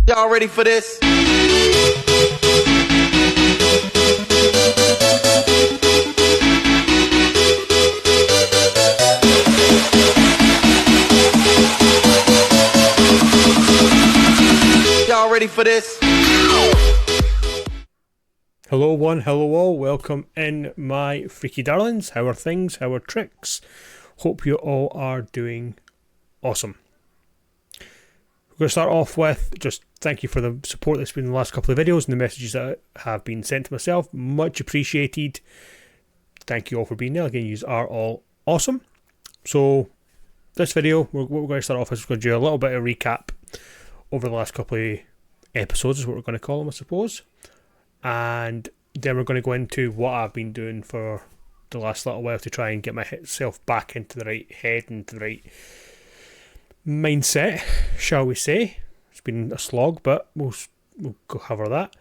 Y'all ready for this? Y'all ready for this? Hello one, hello all, welcome in my freaky darlings. How are things? How are tricks? Hope you all are doing awesome. We're going to start off with just thank you for the support that's been in the last couple of videos and the messages that have been sent to myself. Much appreciated. Thank you all for being there. Again, you are all awesome. So this video, what we're going to start off with is we're going to do a little bit of recap over the last couple of episodes is what we're going to call them, I suppose. And then we're going to go into what I've been doing for the last little while to try and get myself back into the right head and the right mindset, shall we say. It's been a slog, but we'll cover that.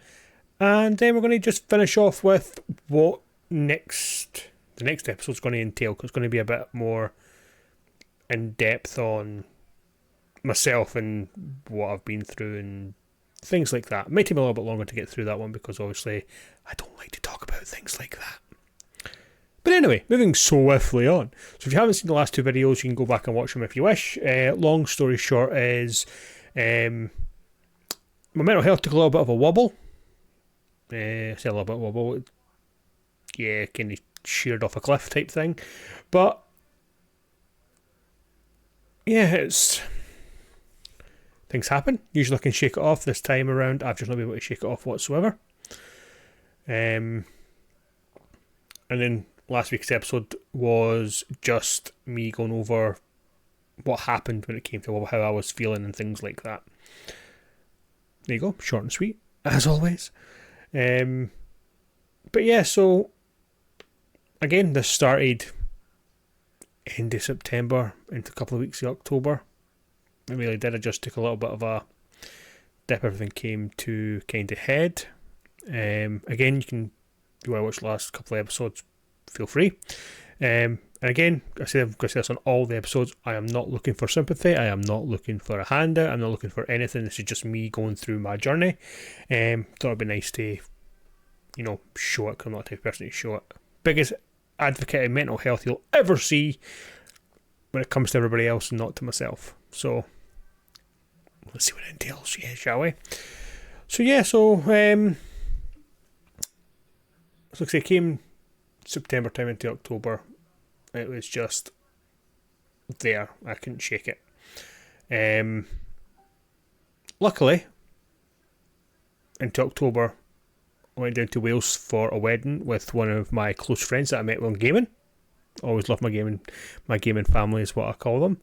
And then we're going to just finish off with what the next episode's going to entail, because it's going to be a bit more in depth on myself and what I've been through and things like that. It might take me a little bit longer to get through that one because obviously I don't like to talk about things like that. But anyway, moving swiftly on. So if you haven't seen the last two videos, you can go back and watch them if you wish. Long story short is my mental health took a little bit of a wobble. I say a little bit of a wobble. Yeah, kind of sheared off a cliff type thing. But yeah, things happen. Usually I can shake it off. This time around, I've just not been able to shake it off whatsoever. And then last week's episode was just me going over what happened when it came to how I was feeling and things like that. There you go, short and sweet, as always. But yeah, so again, this started end of September into a couple of weeks of October. It really did. I just took a little bit of a dip. Everything came to kind of head. Again, you can, if you want to watch the last couple of episodes, feel free. And again, I'm going to say this on all the episodes, I am not looking for sympathy. I am not looking for a handout. I'm not looking for anything. This is just me going through my journey. Thought it'd be nice to, show it, because I'm not the type of person to show it. Biggest advocate of mental health you'll ever see when it comes to everybody else and not to myself. So let's see what it entails, shall we? So like I say, came September time into October, it was just there. I couldn't shake it. Luckily, into October, I went down to Wales for a wedding with one of my close friends that I met on gaming. Always love my gaming family is what I call them.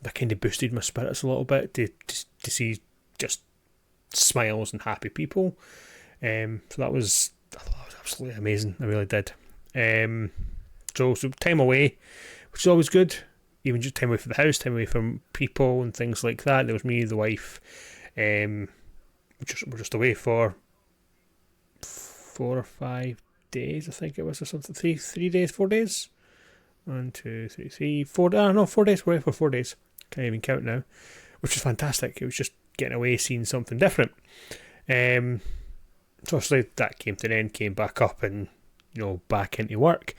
That kind of boosted my spirits a little bit to see just smiles and happy people. So I thought that was absolutely amazing. I really did. So time away, which is always good. Even just time away from the house, time away from people and things like that. There was me, the wife. We're just away for 4 or 5 days, I think it was, or something. 3 days, 4 days. 1, 2, 3, 4. 4 days. We're away for 4 days. Can't even count now, which was fantastic. It was just getting away, seeing something different. So obviously that came to an end, came back up, and back into work.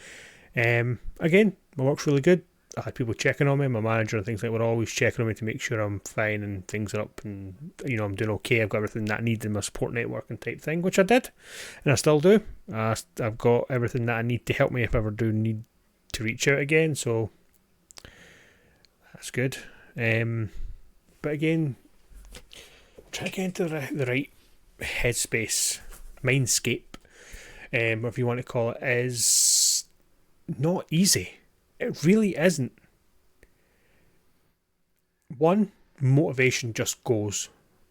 Again, my work's really good. I had people checking on me, my manager and things like that were always checking on me to make sure I'm fine and things are up and I'm doing okay. I've got everything that I need in my support network and type thing, which I did, and I still do. I've got everything that I need to help me if I ever do need to reach out again, so that's good. But again, trying to get into the right headspace, mindscape, whatever you want to call it, is not easy. It really isn't. One, motivation just goes.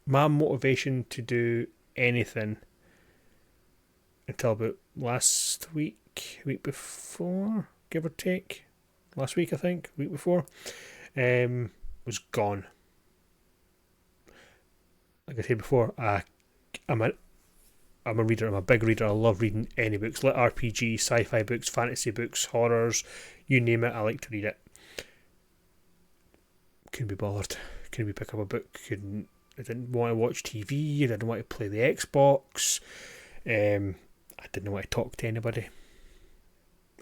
My motivation to do anything until about last week before, give or take, last week I think, week before, was gone. Like I said before, I'm a reader. I'm a big reader. I love reading any books, like RPG, sci-fi books, fantasy books, horrors, you name it. I like to read it. Couldn't be bothered. Couldn't be pick up a book. Couldn't I didn't want to watch TV. I didn't want to play the Xbox. I didn't want to talk to anybody.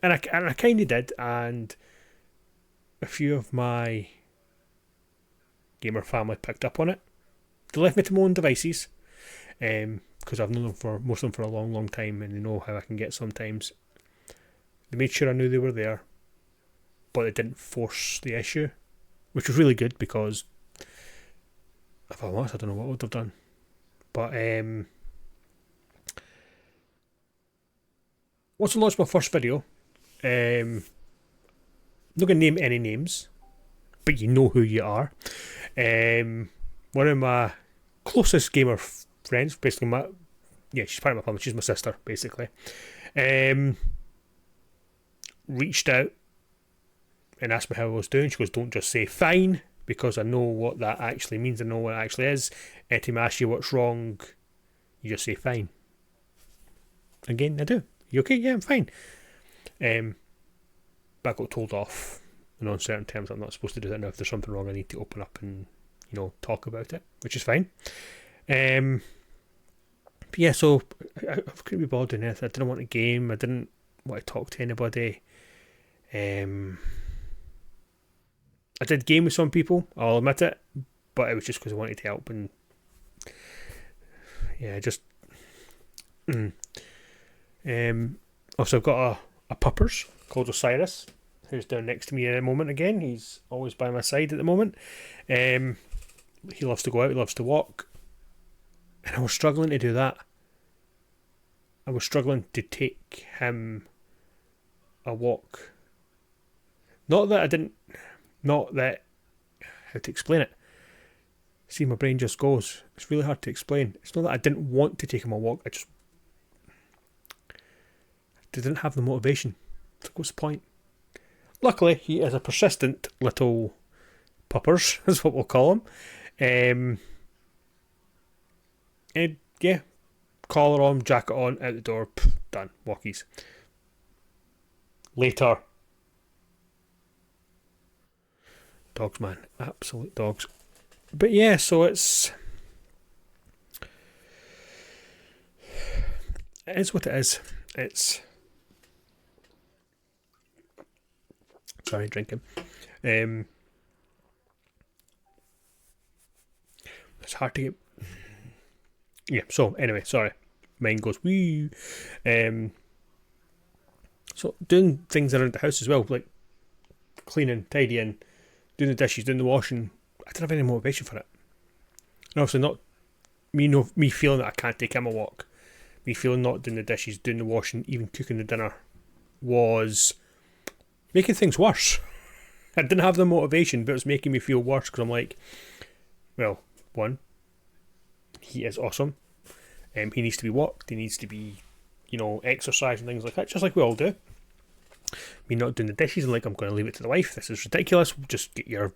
And I kind of did, and a few of my gamer family picked up on it. They left me to my own devices, because I've known them for most of them for a long, long time, and they know how I can get sometimes. They made sure I knew they were there, but they didn't force the issue, which was really good, because if I'm honest, I don't know what I would have done. But once I launched my first video, I'm not going to name any names, but you know who you are. One of my closest gamer friends, basically she's part of my family, she's my sister, basically, reached out and asked me how I was doing. She goes, don't just say fine, because I know what that actually means, I know what it actually is. Anytime I ask you what's wrong, you just say fine. Again, I do. You okay? Yeah, I'm fine. But I got told off in uncertain terms I'm not supposed to do that now. If there's something wrong, I need to open up and, talk about it, which is fine. But yeah, so I couldn't be bothered doing this. I didn't want to game. I didn't want to talk to anybody. I did game with some people, I'll admit it, but it was just because I wanted to help, and yeah, just also I've got a puppers called Osiris, who's down next to me in a moment again. He's always by my side at the moment. He loves to go out, he loves to walk, and I was struggling to do that. I was struggling to take him a walk. Not that, how to explain it. See, my brain just goes. It's really hard to explain. It's not that I didn't want to take him a walk, I didn't have the motivation. So what's the point? Luckily, he is a persistent little puppers, is what we'll call him. And yeah, collar on, jacket on, out the door, done, walkies. Later. Dogs, man. Absolute dogs. But yeah, so it is what it is. It's... Sorry, drinking. It's hard to get... Yeah, so anyway, sorry. Mine goes wee. So doing things around the house as well, like cleaning, tidying, doing the dishes, doing the washing, I didn't have any motivation for it. And obviously not me feeling that I can't take him a walk, me feeling not doing the dishes, doing the washing, even cooking the dinner was making things worse. I didn't have the motivation, but it was making me feel worse, because I'm like, well, one, he is awesome. He needs to be walked, he needs to be, exercise and things like that, just like we all do. Me not doing the dishes and like, I'm going to leave it to the wife, this is ridiculous, just get your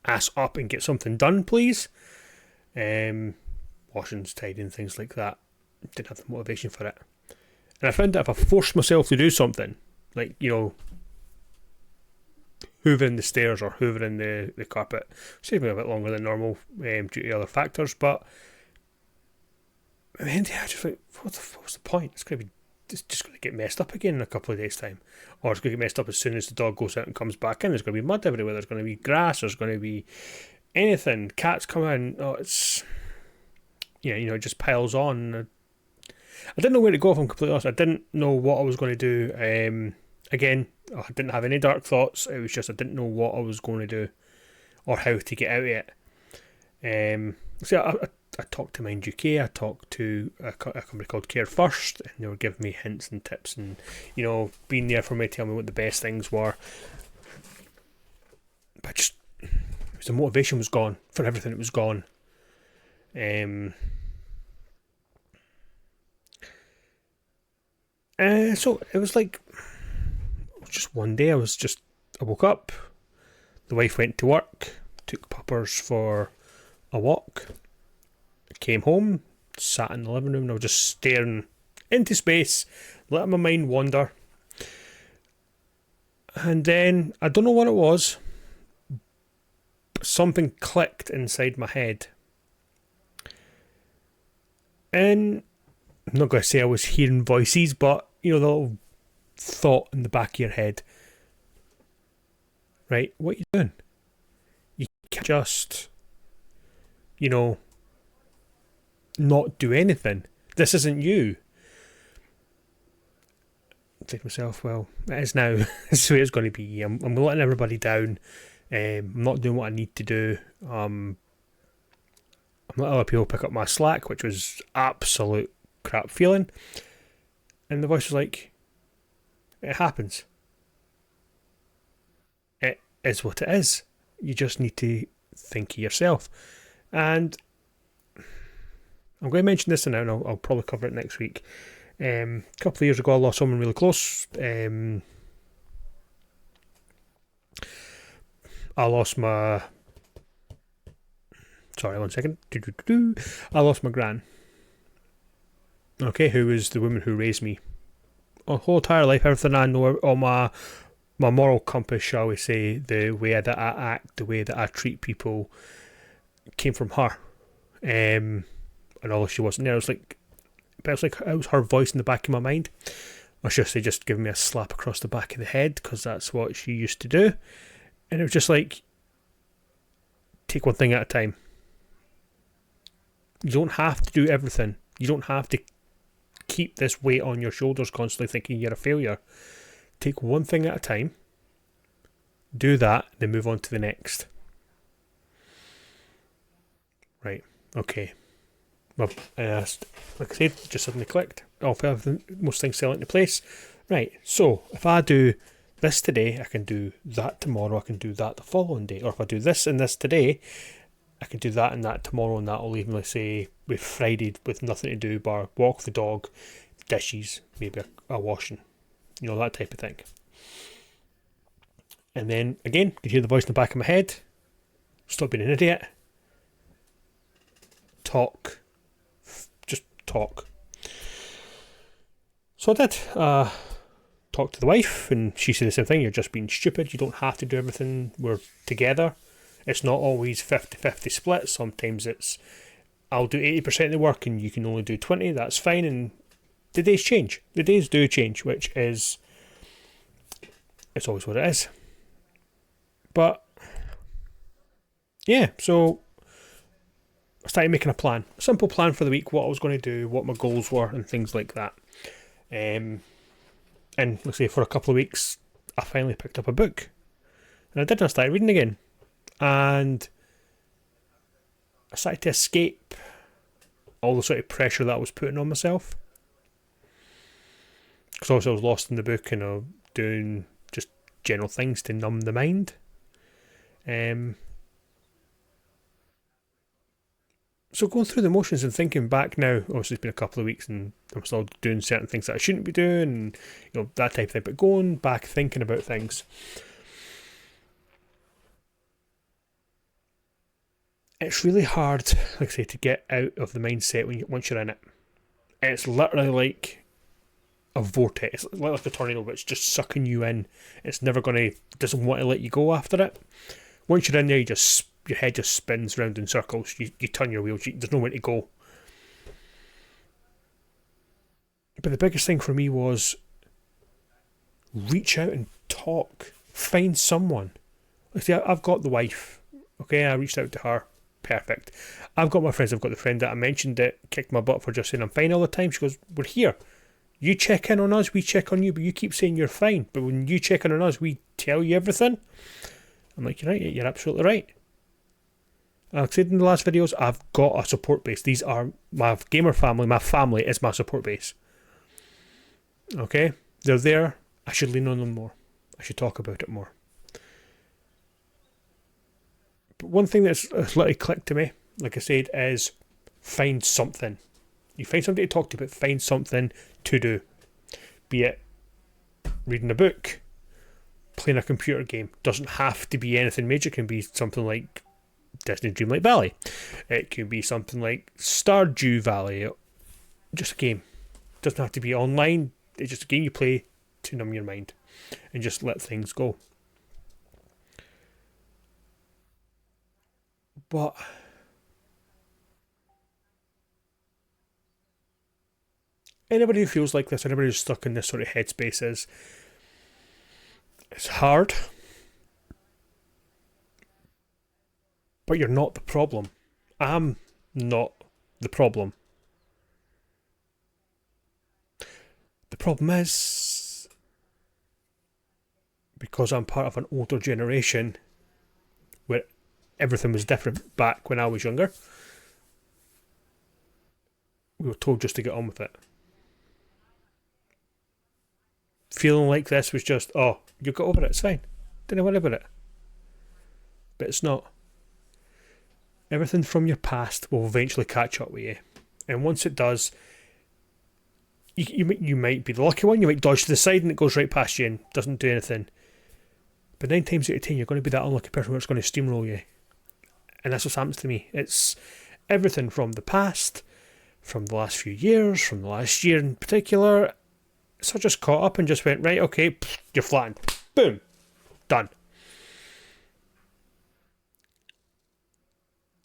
ass up and get something done, please. Washings, tidying, things like that, didn't have the motivation for it. And I found that if I forced myself to do something, like, hoovering the stairs or hoovering the carpet, saved me a bit longer than normal due to other factors, but I just like, what's the point? It's going to be just going to get messed up again in a couple of days' time, or it's going to get messed up as soon as the dog goes out and comes back in. There's going to be mud everywhere, there's going to be grass, there's going to be anything, cats come in, it's it just piles on. I didn't know where to go, if I'm completely honest. I didn't know what I was going to do. Again, I didn't have any dark thoughts, it was just I didn't know what I was going to do or how to get out of it. So I talked to Mind UK, I talked to a company called Care First, and they were giving me hints and tips and, being there for me, telling me what the best things were. But the motivation was gone for everything, it was gone. So it was like, just one day I woke up, the wife went to work, took puppers for a walk, came home, sat in the living room, and I was just staring into space, letting my mind wander. And then, I don't know what it was, but something clicked inside my head. And I'm not going to say I was hearing voices, but you know, the little thought in the back of your head, right? What are you doing? You can't just, you know, not do anything. This isn't you. I think to myself, well, it is now. This is the way it's going to be. I'm letting everybody down. I'm not doing what I need to do. I'm letting other people pick up my slack, which was absolute crap feeling. And the voice was like, it happens. It is what it is. You just need to think of yourself. And I'm going to mention this now, and I'll probably cover it next week. A couple of years ago, I lost someone really close. I lost my... Sorry, 1 second. I lost my gran. Okay, who was the woman who raised me. My whole entire life, everything I know, all my moral compass, shall we say, the way that I act, the way that I treat people, came from her. And although she wasn't there, it was her voice in the back of my mind. Or should I say, just giving me a slap across the back of the head, because that's what she used to do. And it was just like, take one thing at a time. You don't have to do everything. You don't have to keep this weight on your shoulders constantly thinking you're a failure. Take one thing at a time. Do that, then move on to the next. Right. Okay. Well, like I said, just suddenly clicked. Most things fell into place. Right. So if I do this today, I can do that tomorrow. I can do that the following day. Or if I do this and this today, I can do that and that tomorrow, and that'll leave me, let's say, with Friday with nothing to do bar walk the dog, dishes, maybe a washing, you know, that type of thing. And then again, you can hear the voice in the back of my head. Stop being an idiot. Talk. Just talk. So I did. Talk to the wife, and she said the same thing. You're just being stupid. You don't have to do everything. We're together. It's not always 50-50 split. Sometimes it's, I'll do 80% of the work and you can only do 20. That's fine. And the days change. The days do change, which is, it's always what it is. But yeah, so I started making a plan, a simple plan for the week, what I was going to do, what my goals were, and things like that. And let's say for a couple of weeks, I finally picked up a book, and I did. I started reading again, and I started to escape all the sort of pressure that I was putting on myself. Because obviously I was lost in the book and doing just general things to numb the mind. So going through the motions and thinking back now, obviously it's been a couple of weeks and I'm still doing certain things that I shouldn't be doing, and you know, that type of thing. But going back thinking about things, it's really hard, like I say, to get out of the mindset once you're in it. It's literally like a vortex. It's like a tornado, but it's just sucking you in. It's never doesn't want to let you go after it. Once you're in there, your head just spins round in circles. You turn your wheels. There's nowhere to go. But the biggest thing for me was reach out and talk. Find someone. Like, see, I've got the wife. Okay, I reached out to her. Perfect. I've got my friends. I've got the friend that I mentioned that kicked my butt for just saying I'm fine all the time. She goes, we're here. You check in on us, we check on you, but you keep saying you're fine. But when you check in on us, we tell you everything. I'm like, you're right, you're absolutely right. Like I said in the last videos, I've got a support base. These are my gamer family. My family is my support base. Okay? They're there. I should lean on them more. I should talk about it more. But one thing that's literally clicked to me, like I said, is find something. You find something to talk to, but find something to do. Be it reading a book, playing a computer game. Doesn't have to be anything major. It can be something like Disney Dreamlight Valley. It could be something like Stardew Valley. Just a game. Doesn't have to be online. It's just a game you play to numb your mind and just let things go. But anybody who feels like this, anybody who's stuck in this sort of headspace it's hard, but you're not the problem. I'm not the problem. The problem is, because I'm part of an older generation where everything was different back when I was younger, we were told just to get on with it. Feeling like this was just, oh, you got over it, it's fine. Don't worry about it. But it's not. Everything from your past will eventually catch up with you. And once it does, you might be the lucky one, you might dodge to the side and it goes right past you and doesn't do anything. But 9 times out of 10, you're going to be that unlucky person where it's going to steamroll you. And that's what happens to me. It's everything from the past, from the last few years, from the last year in particular. So I just caught up and just went, right, okay, you're flattened. Boom. Done.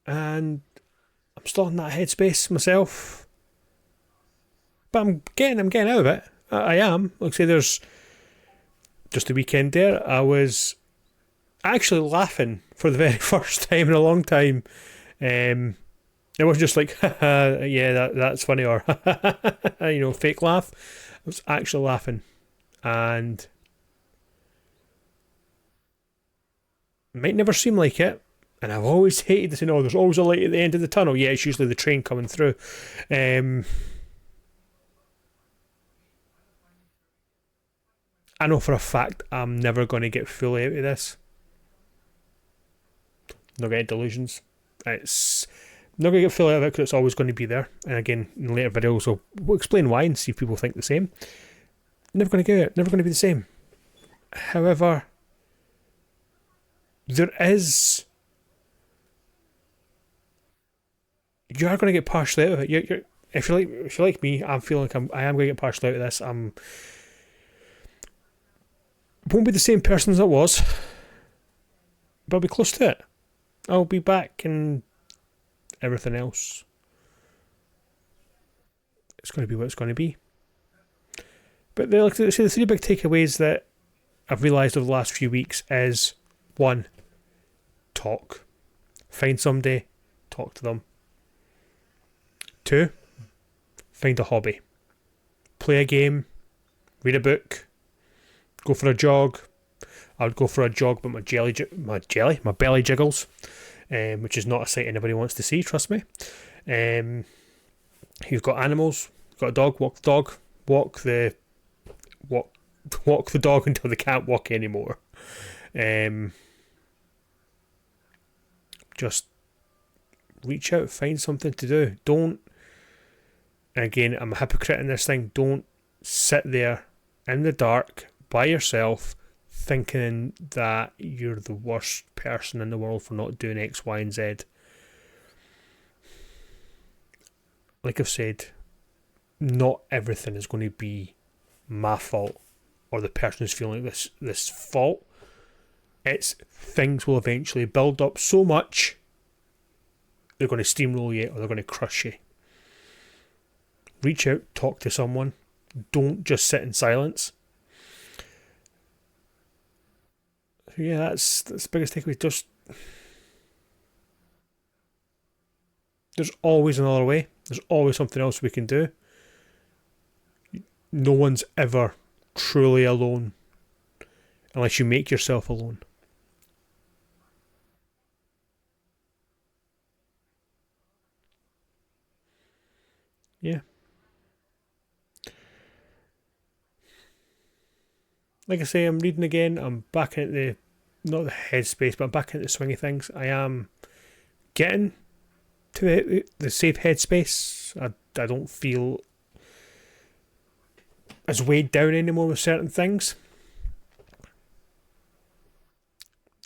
And I'm still in that headspace myself. But I'm getting out of it. I am. Like I say, there's just a weekend there. I was actually laughing for the very first time in a long time. It wasn't just like, yeah, that's funny, or fake laugh. I was actually laughing, and it might never seem like it. And I've always hated to say, no, there's always a light at the end of the tunnel. Yeah, it's usually the train coming through. I know for a fact I'm never going to get fully out of this. Not getting delusions. It's not going to get fully out of it because it's always going to be there. And again, in later videos, we'll explain why and see if people think the same. Never going to get it. Never going to be the same. However, there is... You are going to get partially out of it. If you're like me, I'm feeling like I am going to get partially out of this. Won't be the same person as I was, but I'll be close to it. I'll be back and everything else. It's going to be what it's going to be. But the 3 big takeaways that I've realised over the last few weeks is 1, talk. Find somebody, talk to them. 2, find a hobby. Play a game, read a book, go for a jog. I would go for a jog, but my belly jiggles, which is not a sight anybody wants to see, trust me. You've got animals, you've got a dog, walk the dog, walk the dog until they can't walk anymore. Just reach out, find something to do. Don't, again, I'm a hypocrite in this thing, don't sit there in the dark by yourself thinking that you're the worst person in the world for not doing X, Y, and Z. Like I've said, not everything is going to be my fault or the person who's feeling this fault. It's things will eventually build up so much they're going to steamroll you or they're going to crush you. Reach out, talk to someone. Don't just sit in silence. So yeah, that's the biggest takeaway. There's always another way. There's always something else we can do. No one's ever truly alone unless you make yourself alone. Yeah. Like I say, I'm reading again. I'm back into not the headspace, but I'm back into the swing of things. I am getting to the safe headspace. I don't feel as weighed down anymore with certain things.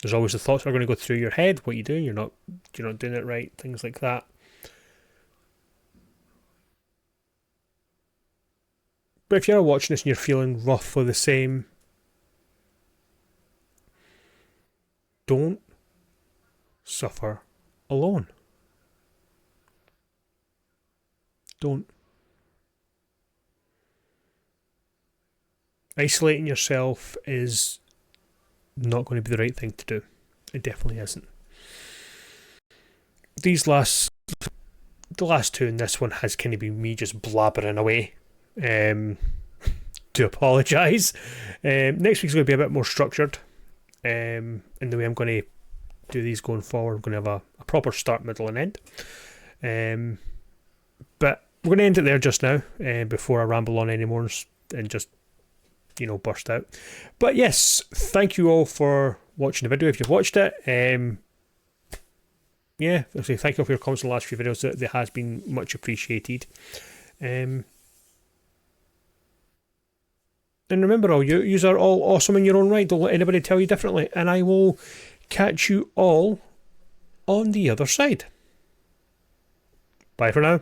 There's always the thoughts that are going to go through your head. What you doing? You're not doing it right. Things like that. But if you're watching this and you're feeling roughly the same, don't suffer alone. Don't. isolating yourself is not going to be the right thing to do. It definitely isn't. The last two and this one has kind of been me just blabbering away. To apologise. Next week's going to be a bit more structured in the way I'm going to do these going forward. I'm going to have a proper start, middle and end. But we're going to end it there just now before I ramble on anymore and just, burst out. But yes, thank you all for watching the video if you've watched it. Yeah, I'll say thank you all for your comments on the last few videos. That has been much appreciated. And remember, all you are all awesome in your own right. Don't let anybody tell you differently. And I will catch you all on the other side. Bye for now.